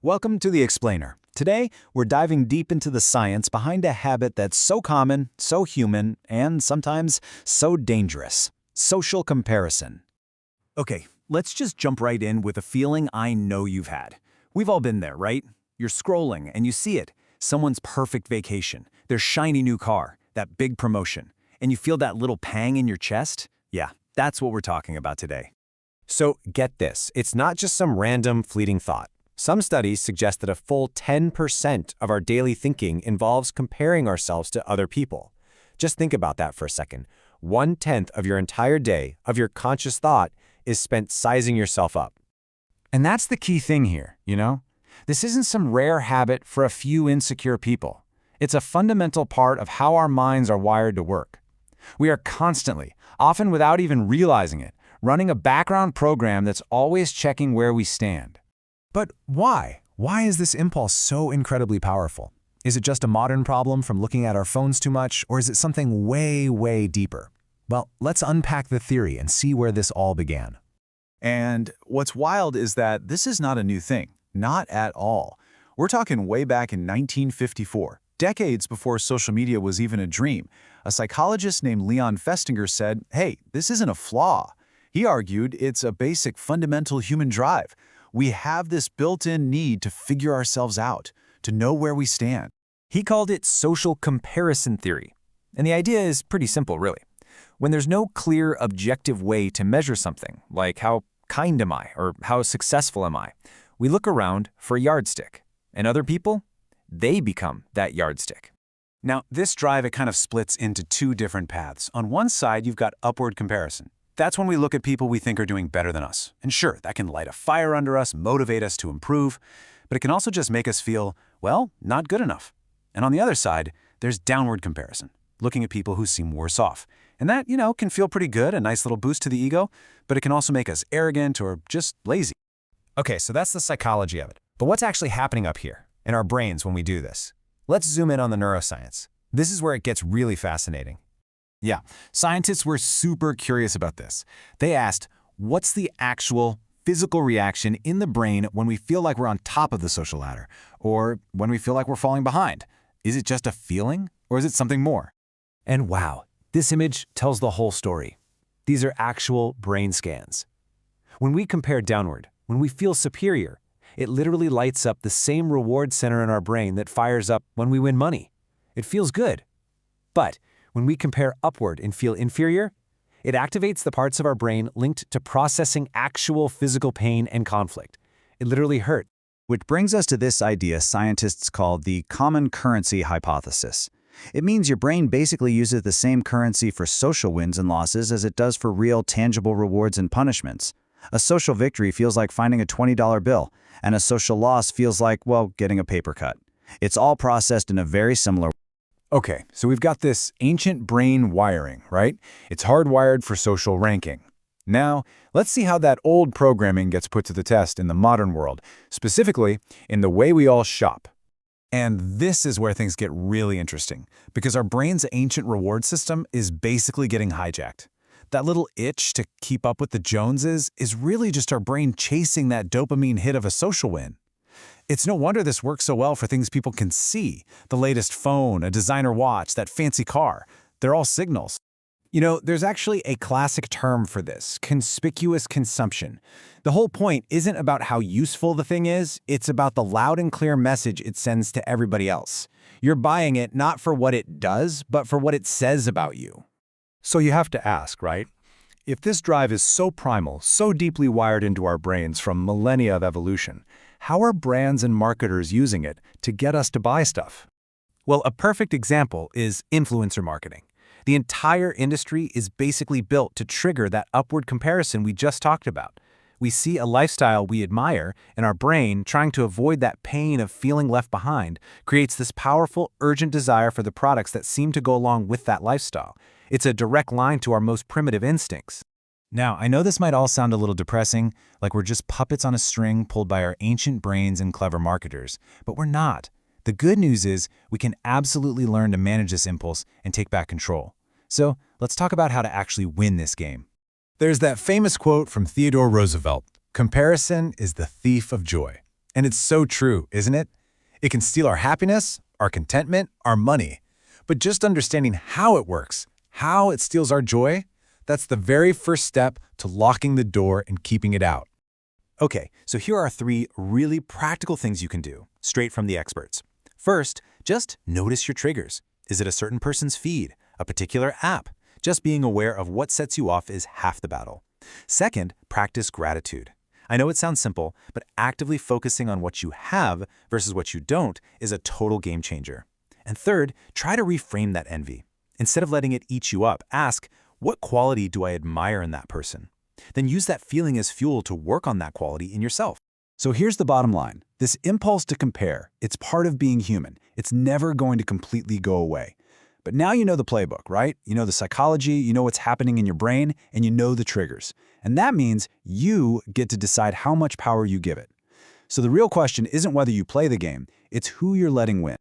Welcome to The Explainer. Today, we're diving deep into the science behind a habit that's so common, so human, and sometimes so dangerous: social comparison. Okay, let's just jump right in with a feeling I know you've had. We've all been there, right? You're scrolling and you see it. Someone's perfect vacation, their shiny new car, that big promotion, and you feel that little pang in your chest? Yeah, that's what we're talking about today. So get this, it's not just some random fleeting thought. Some studies suggest that a full 10% of our daily thinking involves comparing ourselves to other people. Just think about that for a second. 1/10 of your entire day, of your conscious thought, is spent sizing yourself up. And that's the key thing here, you know? This isn't some rare habit for a few insecure people. It's a fundamental part of how our minds are wired to work. We are constantly, often without even realizing it, running a background program that's always checking where we stand. But why? Why is this impulse so incredibly powerful? Is it just a modern problem from looking at our phones too much, or is it something way, way deeper? Well, let's unpack the theory and see where this all began. And what's wild is that this is not a new thing. Not at all. We're talking way back in 1954, decades before social media was even a dream. A psychologist named Leon Festinger said, hey, this isn't a flaw. He argued it's a basic fundamental human drive. We have this built-in need to figure ourselves out, to know where we stand. He called it social comparison theory. And the idea is pretty simple, really. When there's no clear, objective way to measure something, like how kind am I or how successful am I, we look around for a yardstick. And other people, they become that yardstick. Now, this drive, it kind of splits into two different paths. On one side, you've got upward comparison. That's when we look at people we think are doing better than us. And sure, that can light a fire under us, motivate us to improve, but it can also just make us feel, well, not good enough. And on the other side, there's downward comparison, looking at people who seem worse off. And that, can feel pretty good, a nice little boost to the ego, but it can also make us arrogant or just lazy. Okay, so that's the psychology of it. But what's actually happening up here in our brains when we do this? Let's zoom in on the neuroscience. This is where it gets really fascinating. Yeah, scientists were super curious about this. They asked, what's the actual physical reaction in the brain when we feel like we're on top of the social ladder, or when we feel like we're falling behind? Is it just a feeling, or is it something more? And wow, this image tells the whole story. These are actual brain scans. When we compare downward, when we feel superior, it literally lights up the same reward center in our brain that fires up when we win money. It feels good. But when we compare upward and feel inferior, it activates the parts of our brain linked to processing actual physical pain and conflict. It literally hurts. Which brings us to this idea scientists call the common currency hypothesis. It means your brain basically uses the same currency for social wins and losses as it does for real, tangible rewards and punishments. A social victory feels like finding a $20 bill, and a social loss feels like, well, getting a paper cut. It's all processed in a very similar way. Okay, so we've got this ancient brain wiring, right? It's hardwired for social ranking. Now, let's see how that old programming gets put to the test in the modern world, specifically in the way we all shop. And this is where things get really interesting, because our brain's ancient reward system is basically getting hijacked. That little itch to keep up with the Joneses is really just our brain chasing that dopamine hit of a social win. It's no wonder this works so well for things people can see. The latest phone, a designer watch, that fancy car. They're all signals. There's actually a classic term for this: conspicuous consumption. The whole point isn't about how useful the thing is, it's about the loud and clear message it sends to everybody else. You're buying it not for what it does, but for what it says about you. So you have to ask, right? If this drive is so primal, so deeply wired into our brains from millennia of evolution, how are brands and marketers using it to get us to buy stuff? Well, a perfect example is influencer marketing. The entire industry is basically built to trigger that upward comparison we just talked about. We see a lifestyle we admire, and our brain, trying to avoid that pain of feeling left behind, creates this powerful, urgent desire for the products that seem to go along with that lifestyle. It's a direct line to our most primitive instincts. Now, I know this might all sound a little depressing, like we're just puppets on a string pulled by our ancient brains and clever marketers, but we're not. The good news is we can absolutely learn to manage this impulse and take back control. So let's talk about how to actually win this game. There's that famous quote from Theodore Roosevelt, "Comparison is the thief of joy." And it's so true, isn't it? It can steal our happiness, our contentment, our money. But just understanding how it works, how it steals our joy, that's the very first step to locking the door and keeping it out. Okay, so here are 3 really practical things you can do, straight from the experts. First, just notice your triggers. Is it a certain person's feed, a particular app? Just being aware of what sets you off is half the battle. Second, practice gratitude. I know it sounds simple, but actively focusing on what you have versus what you don't is a total game changer. And third, try to reframe that envy. Instead of letting it eat you up, ask, what quality do I admire in that person? Then use that feeling as fuel to work on that quality in yourself. So here's the bottom line. This impulse to compare, it's part of being human. It's never going to completely go away. But now you know the playbook, right? You know the psychology, you know what's happening in your brain, and you know the triggers. And that means you get to decide how much power you give it. So the real question isn't whether you play the game, it's who you're letting win.